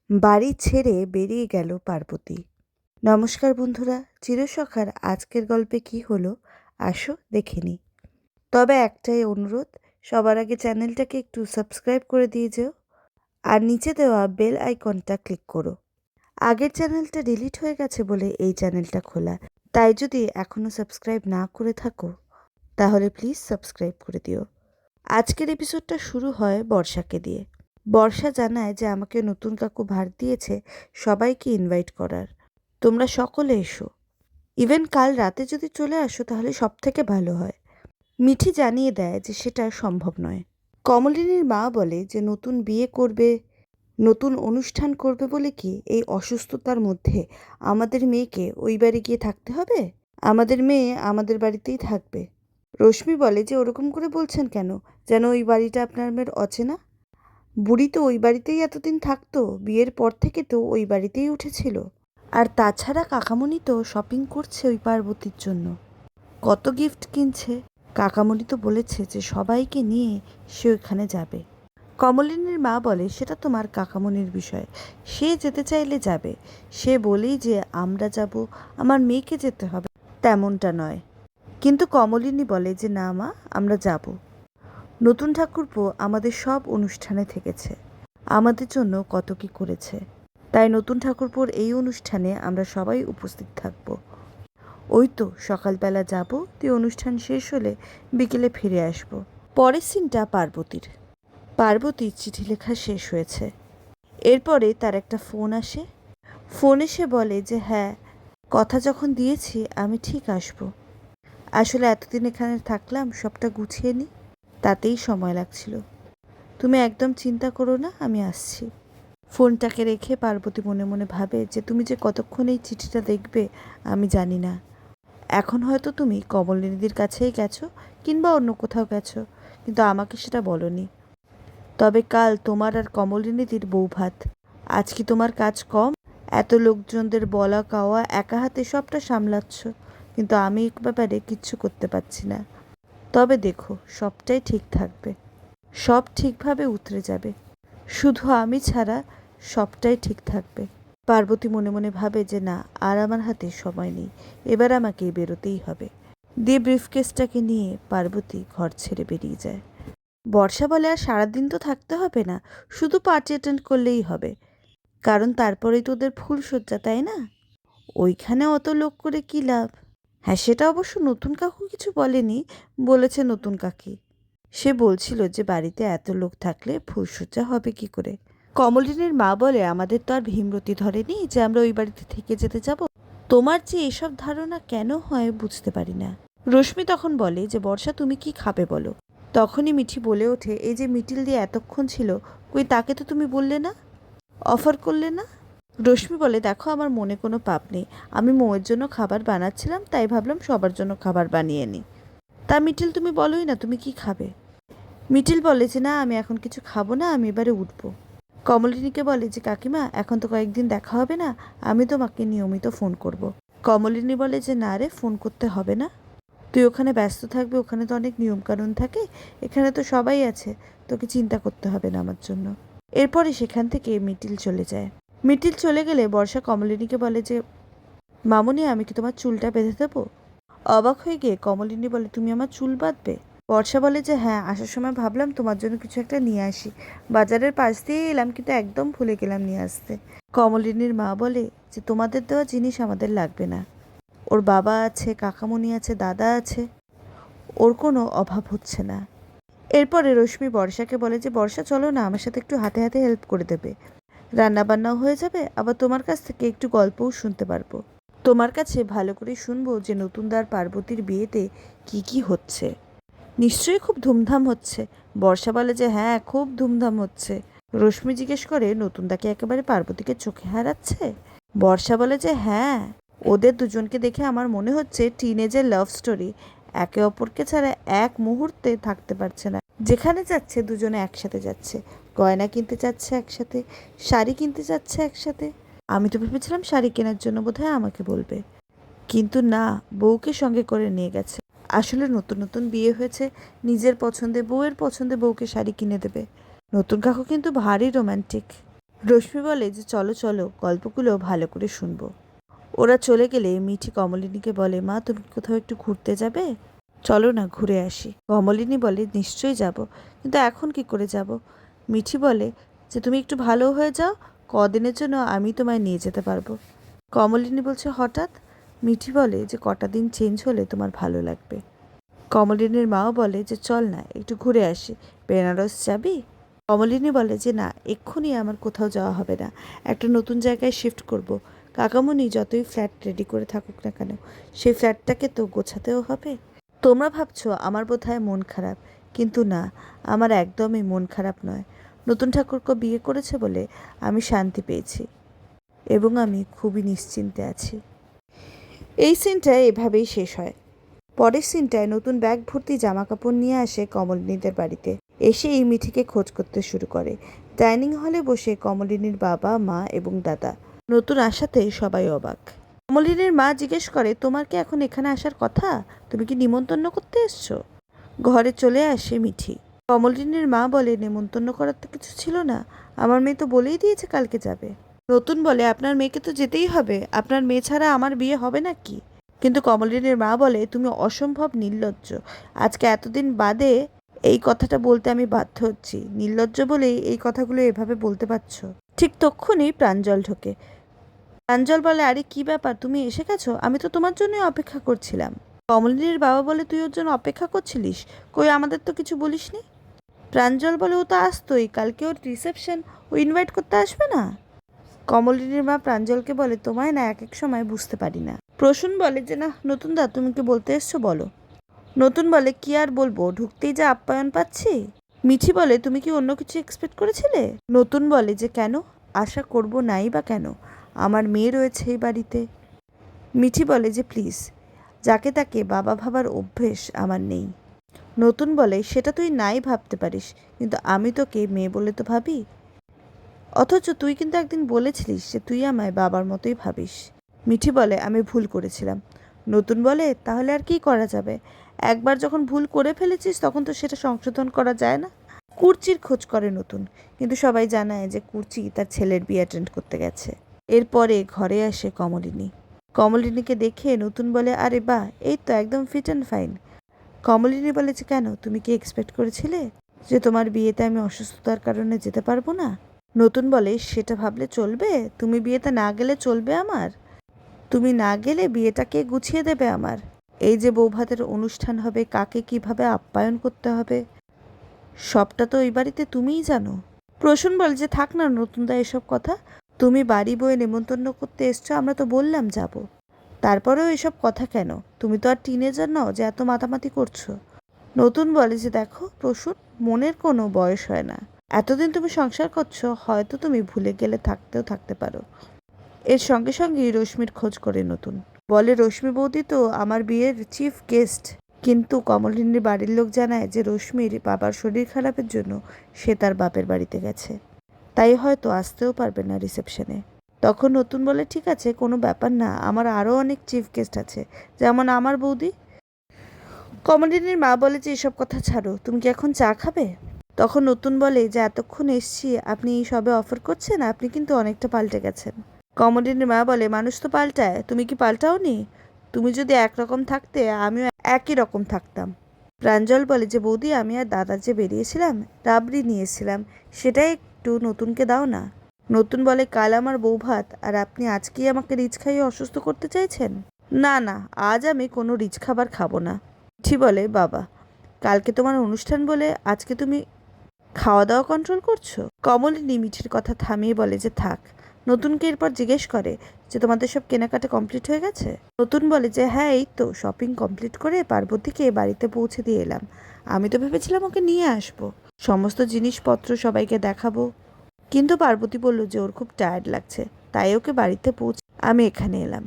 বাড়ি ছেড়ে বেরিয়ে গেল পার্বতী। নমস্কার বন্ধুরা, চিরসখার আজকের গল্পে কি হলো আসো দেখে নিই। তবে একটাই অনুরোধ, সবার আগে চ্যানেলটাকে একটু সাবস্ক্রাইব করে দিয়ে যেও আর নিচে দেওয়া বেল আইকনটা ক্লিক করো। আগের চ্যানেলটা ডিলিট হয়ে গেছে বলে এই চ্যানেলটা খোলা, তাই যদি এখনও সাবস্ক্রাইব না করে থাকো তাহলে প্লিজ সাবস্ক্রাইব করে দিও। আজকের এপিসোডটা শুরু হয় বর্ষাকে দিয়ে। বর্ষা জানায় যে আমাকে নতুন কাকু ভার দিয়েছে সবাইকে ইনভাইট করার, তোমরা সকলে এসো। ইভেন কাল রাতে যদি চলে আসো তাহলে সব থেকে ভালো হয়। মিঠি জানিয়ে দেয় যে সেটা সম্ভব নয়। কমলিনীর মা বলে যে নতুন বিয়ে করবে, নতুন অনুষ্ঠান করবে বলে কি এই অসুস্থতার মধ্যে আমাদের মেয়েকে ওই বাড়ি গিয়ে থাকতে হবে? আমাদের মেয়ে আমাদের বাড়িতেই থাকবে। রশ্মি বলে যে ওরকম করে বলছেন কেন, যেন ওই বাড়িটা আপনার মেয়ের অচেনা। বুড়ি তো ওই বাড়িতেই এতদিন থাকতো, বিয়ের পর থেকে তো ওই বাড়িতেই উঠেছিল। আর তাছাড়া কাকামণি তো শপিং করছে ওই পার্বতীর জন্য, কত গিফট কিনছে। কাকামণি তো বলেছে যে সবাইকে নিয়ে সে ওইখানে যাবে। কমলিনীর মা বলে সেটা তোমার কাকামণির বিষয়, সে যেতে চাইলে যাবে, সে বলেই যে আমরা যাব, আমার মেয়েকে যেতে হবে তেমনটা নয়। কিন্তু কমলিনী বলে যে না মা, আমরা যাব। নতুন ঠাকুরপো আমাদের সব অনুষ্ঠানে থেকেছে, আমাদের জন্য কত কি করেছে, তাই নতুন ঠাকুরপোর এই অনুষ্ঠানে আমরা সবাই উপস্থিত থাকব। ওই তো সকালবেলা যাব, দিয়ে অনুষ্ঠান শেষ হলে বিকেলে ফিরে আসব। পরের সিনটা পার্বতীর। পার্বতীর চিঠি লেখা শেষ হয়েছে। এরপরে তার একটা ফোন আসে। ফোনে সে বলে যে হ্যাঁ, কথা যখন দিয়েছি আমি ঠিক আসব। আসলে এতদিন এখানে থাকলাম, সবটা গুছিয়ে নিই, তাতেই সময় লাগছিল। তুমি একদম চিন্তা করো না, আমি আসছি। ফোনটাকে রেখে পার্বতী মনে মনে ভাবে যে তুমি যে কতক্ষণ এই চিঠিটা দেখবে আমি জানি না। এখন হয়তো তুমি কমলিনীদির কাছেই গেছো কিংবা অন্য কোথাও গেছো, কিন্তু আমাকে সেটা বলনি। তবে কাল তোমার আর কমলিনীদির বৌভাত। আজ কি তোমার কাজ কম? এত লোকজনদের বলা কাওয়া একা হাতে সবটা সামলাচ্ছ, কিন্তু আমি এক ব্যাপারে কিচ্ছু করতে পারছি না। তবে দেখো, সবটাই ঠিক থাকবে, সব ঠিকভাবে উতরে যাবে, শুধু আমি ছাড়া সবটাই ঠিক থাকবে। পার্বতী মনে মনে ভাবে যে না, আর আমার হাতে সময় নেই, এবার আমাকে বেরোতেই হবে। দিয়ে ব্রিফকেসটাকে নিয়ে পার্বতী ঘর ছেড়ে বেরিয়ে যায়। বর্ষা বলে আর সারাদিন তো থাকতে হবে না, শুধু পার্টি অ্যাটেন্ড করলেই হবে, কারণ তারপরেই তো ওদের ফুলশয্যা, তাই না? ওইখানে অত লোক করে কী লাভ? হ্যাঁ, সেটা অবশ্য নতুন কাকু কিছু বলেনি, বলেছে নতুন কাকি। সে বলছিল যে বাড়িতে এত লোক থাকলে ফুলশয্যা হবে কি করে। কমলিনীর মা বলে আমাদের তো আর ভীমরতি ধরেনি যে আমরা ওই বাড়িতে থেকে যেতে যাব। তোমার যে এসব ধারণা কেন হয় বুঝতে পারি না। রশ্মি তখন বলে যে বর্ষা তুমি কি খাবে বলো। তখনই মিঠি বলে ওঠে এই যে মিটিল দিয়ে এতক্ষণ ছিল, কই তাকে তো তুমি বললে না, অফার করলে না। রশ্মি বলে দেখো, আমার মনে কোনো পাপ নেই, আমি মৌয়ের জন্য খাবার বানাচ্ছিলাম, তাই ভাবলাম সবার জন্য খাবার বানিয়ে নিই। তা মিটিল তুমি বলোই না তুমি কি খাবে। মিটিল বলে যে না, আমি এখন কিছু খাবো না, আমি এবারে উঠবো। কমলিনীকে বলে যে কাকিমা এখন তো কয়েকদিন দেখা হবে না, আমি তোমাকে নিয়মিত ফোন করব। কমলিনী বলে যে না রে, ফোন করতে হবে না, তুই ওখানে ব্যস্ত থাকবি, ওখানে তো অনেক নিয়মকানুন থাকে, এখানে তো সবাই আছে, তোকে চিন্তা করতে হবে না আমার জন্য। এরপরে সেখান থেকে মিটিল চলে যায়। মিটিল চলে গেলে বর্ষা কমলিনীকে বলে যে মামুনি, আমি কি তোমার চুলটা বেঁধে দেবো? অবাক হয়ে গিয়ে কমলিনী বলে তুমি আমার চুল বাঁধবে? বর্ষা বলে যে হ্যাঁ, আসার সময় ভাবলাম তোমার জন্য কিছু একটা নিয়ে আসি, বাজারের পাশ দিয়ে এলাম কিন্তু একদম ভুলে গেলাম নিয়ে আসতে। কমলিনীর মা বলে যে তোমাদের দেওয়া জিনিস আমাদের লাগবে না, ওর বাবা আছে, কাকামণি আছে, দাদা আছে, ওর কোনো অভাব হচ্ছে না। এরপরে রশ্মি বর্ষাকে বলে যে বর্ষা চলো না, আমার সাথে একটু হাতে হাতে হেল্প করে দেবে, রান্নাবান্নাও হয়ে যাবে, আবার তোমার কাছ থেকে একটু গল্পও শুনতে পারবো। তোমার কাছে ভালো করে শুনবো যে নতুনদার পার্বতীর বিয়েতে কি কি হচ্ছে। নিশ্চয়ই খুব ধুমধাম হচ্ছে। বর্ষা বলে যে হ্যাঁ, খুব ধুমধাম হচ্ছে। রশ্মি জিজ্ঞেস করে নতুনদাকে একেবারে পার্বতীকে চোখে হারাচ্ছে? বর্ষা বলে যে হ্যাঁ, ওদের দুজনকে দেখে আমার মনে হচ্ছে টিনেজের লাভ স্টোরি, একে অপরকে ছাড়া এক মুহূর্তে থাকতে পারছে না, যেখানে যাচ্ছে দুজনে একসাথে যাচ্ছে, গয়না কিনতে যাচ্ছে একসাথে, শাড়ি কিনতে যাচ্ছে একসাথে। আমি তো ভেবেছিলাম শাড়ি কেনার জন্য বোধহয় আমাকে বলবে, কিন্তু না, বউকে সঙ্গে করে নিয়ে গেছে। আসলে নতুন নতুন বিয়ে হয়েছে, নিজের পছন্দে বউয়ের পছন্দে বউকে শাড়ি কিনে দেবে। নতুন কাকু কিন্তু ভারী রোম্যান্টিক। রশ্মি বলে যে চলো চলো, গল্পগুলো ভালো করে শুনবো। ওরা চলে গেলে মিঠি কমলিনীকে বলে, মা তুমি কি কোথাও একটু ঘুরতে যাবে? চলো না ঘুরে আসি। কমলিনী বলে, নিশ্চয়ই যাব, কিন্তু এখন কি করে যাব? মিঠি বলে যে তুমি একটু ভালো হয়ে যাও, কদিনের জন্য আমি তোমায় নিয়ে যেতে পারবো। কমলিনী বলছে হঠাৎ? মিঠি বলে যে কটা দিন চেঞ্জ হলে তোমার ভালো লাগবে। কমলিনীর মাও বলে যে চল না একটু ঘুরে আসি। বেনারস যাবি? কমলিনী বলে যে না, এক্ষুনি আমার কোথাও যাওয়া হবে না, একটা নতুন জায়গায় শিফট করব। কাকামুনি যতই ফ্ল্যাট রেডি করে থাকুক না কেন, সেই ফ্ল্যাটটাকে তো গোছাতেও হবে। তোমরা ভাবছো আমার বোধহয় মন খারাপ, কিন্তু না, আমার একদমই মন খারাপ নয়। নতুন ঠাকুরকে বিয়ে করেছে বলে আমি শান্তি পেয়েছি এবং আমি খুবই নিশ্চিন্তে আছি। এই সিনটা এভাবেই শেষ হয়। পরের সিনটায় নতুন ব্যাগ ভর্তি জামা কাপড় নিয়ে আসে কমলিনীদের বাড়িতে। এসে এই মিঠিকে খোঁজ করতে শুরু করে। ডাইনিং হলে বসে কমলিনীর বাবা, মা এবং দাদা। নতুন আসাতে সবাই অবাক। কমলিনীর মা জিজ্ঞেস করে, তোমার কি এখন এখানে আসার কথা? তুমি কি নিমন্ত্রণ করতে এসছো? ঘরে চলে আসে মিঠি। কমলিনীর মা বলে, নেমন্তন্ন করার তো কিছু ছিল না, আমার মেয়ে তো বলেই দিয়েছে কালকে যাবে। নতুন বলে, আপনার মেয়েকে তো যেতেই হবে, আপনার মেয়ে ছাড়া আমার বিয়ে হবে নাকি? কিন্তু কমলিনীর মা বলে, তুমি অসম্ভব নির্লজ্জ। আজকে এতদিন বাদে এই কথাটা বলতে আমি বাধ্য হচ্ছি। নির্লজ্জ বলেই এই কথাগুলো এভাবে বলতে পারছো। ঠিক তক্ষুনি প্রাঞ্জল ঢোকে। প্রাঞ্জল বলে, আরে কি ব্যাপার, তুমি এসে গেছো? আমি তো তোমার জন্যই অপেক্ষা করছিলাম। কমলিনীর বাবা বলে, তুই ওর জন্য অপেক্ষা করছিলিস? কই আমাদের তো কিছু বলিসনি। প্রাঞ্জল বলে, ও তো আসতোই, কালকে ওর রিসেপশন, ও ইনভাইট করতে আসবে না? কমলিনীর মা প্রাঞ্জলকে বলে, তোমায় না এক এক সময় বুঝতে পারি না। প্রসূন বলে যে না নতুন দা, তুমি কি বলতে এসছো বলো। নতুন বলে, কি আর বলবো, ঢুকতেই যা আপ্যায়ন পাচ্ছি। মিঠি বলে, তুমি কি অন্য কিছু এক্সপেক্ট করেছিলে? নতুন বলে যে কেন, আশা করব নাই বা কেন, আমার মেয়ে রয়েছে এই বাড়িতে। মিঠি বলে যে প্লিজ, যাকে তাকে বাবা ভাবার অভ্যেস আমার নেই। নতুন বলে, সেটা তুই নাই ভাবতে পারিস, কিন্তু আমি তোকে মেয়ে বলে তো ভাবি। অথচ তুই কিন্তু একদিন বলেছিলিস যে তুই আমায় বাবার মতোই ভাবিস। মিঠি বলে, আমি ভুল করেছিলাম। নতুন বলে, তাহলে আর কি করা যাবে? একবার যখন ভুল করে ফেলেছিস তখন তো সেটা সংশোধন করা যায় না। কুর্চির খোঁজ করে নতুন, কিন্তু সবাই জানায় যে কুর্চি তার ছেলের বিয়ে অ্যাটেন্ড করতে গেছে। এরপরে ঘরে আসে কমলিনী। কমলিনীকে দেখে নতুন বলে, আরে বাহ, এই তো একদম ফিট অ্যান্ড ফাইন। কমলিনী বলে যে কেন, তুমি কি এক্সপেক্ট করেছিলে যে তোমার বিয়েতে আমি অসুস্থতার কারণে যেতে পারবো না? নতুন বলে, সেটা ভাবলে চলবে? তুমি বিয়েতে না গেলে চলবে আমার? তুমি না গেলে বিয়েটা কে গুছিয়ে দেবে আমার? এই যে বৌভাতের অনুষ্ঠান হবে, কাকে কিভাবে আপ্যায়ন করতে হবে, সবটা তো ওই বাড়িতে তুমিই জানো। প্রসূন বলে যে থাক না নতুনদা এসব কথা, তুমি বাড়ি বয়ে নেমন্তন্ন করতে এসছো, আমরা তো বললাম যাব। তারপরেও এসব কথা কেন? তুমি তো আর টিনেজার নও যে এত মাতামাতি করছো। নতুন বলে যে দেখো প্রসূন, মনের কোনো বয়স হয় না। এতদিন তুমি সংসার করছো, হয়তো তুমি ভুলে গেলে থাকতেও থাকতে পারো। এর সঙ্গে সঙ্গেই রশ্মির খোঁজ করে নতুন। বলে, রশ্মি বৌদি তো আমার বিয়ের চিফ গেস্ট। কিন্তু কমলিনীর বাড়ির লোক জানায় যে রশ্মির বাবার শরীর খারাপের জন্য সে তার বাপের বাড়িতে গেছে, তাই হয়তো আসতেও পারবে না রিসেপশনে। তখন নতুন বলে, ঠিক আছে, কোনো ব্যাপার না, আমার আরও অনেক চিফ গেস্ট আছে, যেমন আমার বৌদি। কমলিনীর মা বলে যে এসব কথা ছাড়ো, তুমি কি এখন চা খাবে? তখন নতুন বলে যে এতক্ষণ এসছি, আপনি সবে অফার করছেন, আপনি কিন্তু অনেকটা পাল্টে গেছেন। কমলিনীর মা বলে, মানুষ তো পাল্টায়, তুমি কি পাল্টাওনি? তুমি যদি একরকম থাকতে আমিও একই রকম থাকতাম। প্রাঞ্জল বলে যে বৌদি, আমি আর দাদা যে বেরিয়েছিলাম, রাবড়ি নিয়েছিলাম, সেটাই একটু নতুনকে দাও না। নতুন বলে, কাল আমার বৌভাত আর আপনি আজকেই আমাকে রিচ খাইয়ে অসুস্থ করতে চাইছেন? না না, আজ আমি কোনো রিচ খাবার খাবো না। মিঠি বলে, বাবা, কালকে তোমার অনুষ্ঠান বলে আজকে তুমি খাওয়া দাওয়া কন্ট্রোল করছো? কমলিনী মিঠির কথা থামিয়ে বলে যে থাক। নতুনকে এরপর জিজ্ঞেস করে যে তোমাদের সব কেনাকাটা কমপ্লিট হয়ে গেছে? নতুন বলে যে হ্যাঁ, এই তো শপিং কমপ্লিট করে পার্বতীকে বাড়িতে পৌঁছে দিয়ে এলাম। আমি তো ভেবেছিলাম ওকে নিয়ে আসবো, সমস্ত জিনিসপত্র সবাইকে দেখাবো, কিন্তু পার্বতী বলল যে ওর খুব টায়ার্ড লাগছে, তাই ওকে বাড়িতে পৌঁছে আমি এখানে এলাম।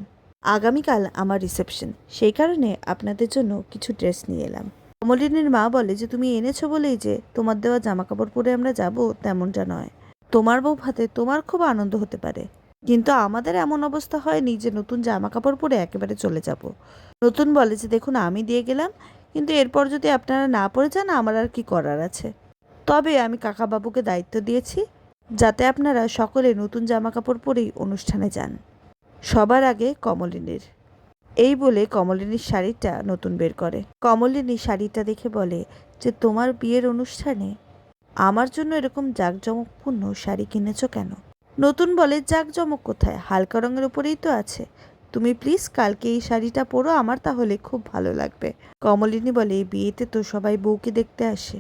আগামীকাল আমার রিসেপশন, সেই কারণে আপনাদের জন্য কিছু ড্রেস নিয়ে এলাম। কমলিনীর মা বলে যে তুমি এনেছো বলেই যে তোমার দেওয়া জামা কাপড় পরে আমরা যাব, তেমনটা নয়। তোমার বউ ভাতে তোমার খুব আনন্দ হতে পারে, কিন্তু আমাদের এমন অবস্থা হয়নি যে নতুন জামা কাপড় পরে একেবারে চলে যাব। নতুন বলে যে দেখুন, আমি দিয়ে গেলাম, কিন্তু এরপর যদি আপনারা না পরে যান আমার আর কি করার আছে। তবে আমি কাকাবাবুকে দায়িত্ব দিয়েছি, যাতে আপনারা সকলে নতুন জামাকাপড় পরেই অনুষ্ঠানে যান। সবার আগে কমলিনীর। এই বলে কমলিনীর শাড়িটা নতুন বের করে। কমলিনী শাড়িটা দেখে বলে যে তোমার বিয়ের অনুষ্ঠানে আমার জন্য এরকম জাঁকজমকপূর্ণ শাড়ি কিনেছো কেন? নতুন বলে জাঁকজমক কোথায়, হালকা রঙের উপরেই তো আছে। তুমি প্লিজ কালকে এই শাড়িটা পরো, আমার তাহলে খুব ভালো লাগবে। কমলিনী বলে বিয়েতে তো সবাই বউকে দেখতে আসে,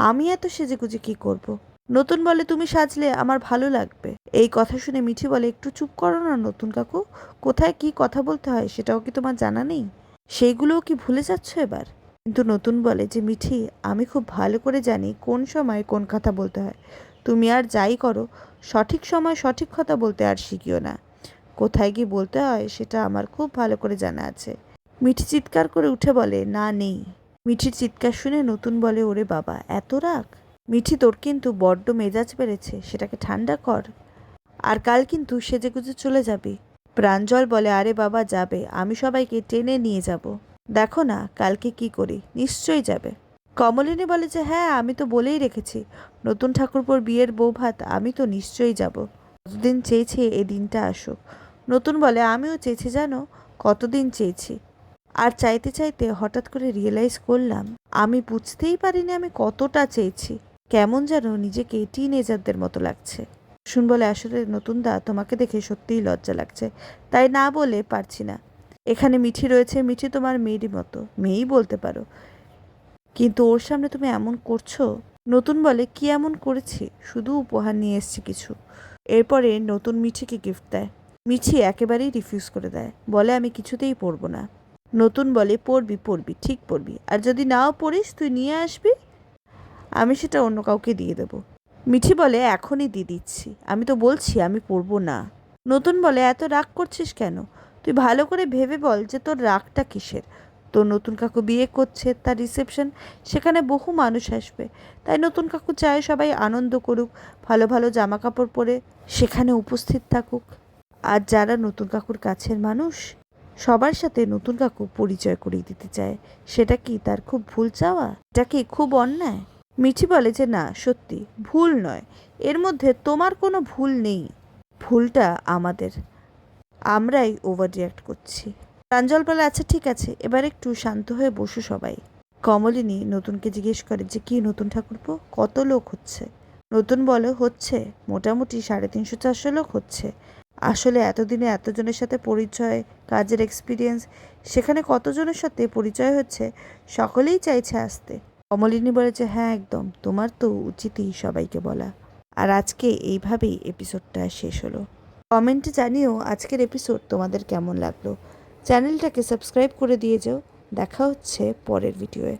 আমি এত সেজেগুজে কি করব? নতুন বলে তুমি সাজলে আমার ভালো লাগবে। এই কথা শুনে মিঠি বলে একটু চুপ করো না নতুন কাকু, কোথায় কি কথা বলতে হয় সেটাও কি তোমার জানা নেই? সেইগুলোও কি ভুলে যাচ্ছ এবার? কিন্তু নতুন বলে যে মিঠি, আমি খুব ভালো করে জানি কোন সময় কোন কথা বলতে হয়। তুমি আর যাই করো, সঠিক সময় সঠিক কথা বলতে আর শিখিও না। কোথায় কি বলতে হয় সেটা আমার খুব ভালো করে জানা আছে। মিঠি চিৎকার করে উঠে বলে না নেই। মিঠির চিৎকার শুনে নতুন বলে ওরে বাবা, এত রাগ! মিঠি তোর কিন্তু বড্ড মেজাজ বেড়েছে, সেটাকে ঠান্ডা কর। আর কাল কিন্তু সেজেগুজে চলে যাবি। প্রাঞ্জল বলে আরে বাবা যাবে, আমি সবাইকে টেনে নিয়ে যাব। দেখো না কালকে কি করি, নিশ্চয়ই যাবে। কমলিনী বলে যে হ্যাঁ, আমি তো বলেই রেখেছি নতুন ঠাকুরপোর বিয়ের বৌভাত, আমি তো নিশ্চয়ই যাব। কতদিন চেয়েছি এই দিনটা আসুক। নতুন বলে আমিও চেয়েছি জানো, কতদিন চেয়েছি। আর চাইতে চাইতে হঠাৎ করে রিয়েলাইজ করলাম আমি বুঝতেই পারিনি আমি কতটা চেয়েছি। কেমন যেন নিজেকে টিনেজারদের মতো লাগছে। শুন বলে আসলে নতুন দা, তোমাকে দেখে সত্যিই লজ্জা লাগছে, তাই না বলে পারছি না। এখানে মিঠি রয়েছে, মিঠি তোমার মেয়েরই মতো, মেয়েই বলতে পারো, কিন্তু ওর সামনে তুমি এমন করছো। নতুন বলে কি এমন করেছি, শুধু উপহার নিয়ে এসছি কিছু। এরপরে নতুন মিঠিকে গিফট দেয়। মিঠি একেবারেই রিফিউজ করে দেয়, বলে আমি কিছুতেই পরবো না। নতুন বলে পড়বি পড়বি, ঠিক পড়বি, আর যদি নাও পড়িস তুই নিয়ে আসবি, আমি সেটা অন্য কাউকে দিয়ে দেবো। মিঠি বলে এখনই দিয়ে দিচ্ছি, আমি তো বলছি আমি পড়বো না। নতুন বলে এত রাগ করছিস কেন? তুই ভালো করে ভেবে বল যে তোর রাগটা কিসের। তোর নতুন কাকু বিয়ে করছে, তার রিসেপশন, সেখানে বহু মানুষ আসবে, তাই নতুন কাকু চায় সবাই আনন্দ করুক, ভালো ভালো জামা কাপড় পরে সেখানে উপস্থিত থাকুক। আর যারা নতুন কাকুর কাছের মানুষ, সবার সাথে নতুন কাকু পরিচয় করিয়ে দিতে চায়। সেটা কি তার খুব ভুল চাওয়া? এটা কি খুব অন্যায়? মিঠি বলে যে না, সত্যি ভুল নয়, এর মধ্যে তোমার কোনো ভুল নেই। ভুলটা আমাদের, আমরাই ওভার রিয়াক্ট করছি। প্রাঞ্জল বলে আচ্ছা ঠিক আছে, এবার একটু শান্ত হয়ে বসো সবাই। কমলিনী নতুনকে জিজ্ঞেস করে যে কি নতুন ঠাকুরপো, কত লোক হচ্ছে? নতুন বলে হচ্ছে মোটামুটি 350-400 লোক হচ্ছে। আসলে এতদিনে এতজনের সাথে পরিচয়, কাজের এক্সপিরিয়েন্স, সেখানে কতজনের সাথে পরিচয় হচ্ছে, সকলেই চাইছে আসতে। কমলিনী বলে যে হ্যাঁ একদম, তোমার তো উচিতই সবাইকে বলা। আর আজকে এইভাবেই এপিসোডটা শেষ হলো। কমেন্টে জানিও আজকের এপিসোড তোমাদের কেমন লাগলো। চ্যানেলটাকে সাবস্ক্রাইব করে দিয়ে যাও। দেখা হচ্ছে পরের ভিডিওয়ে।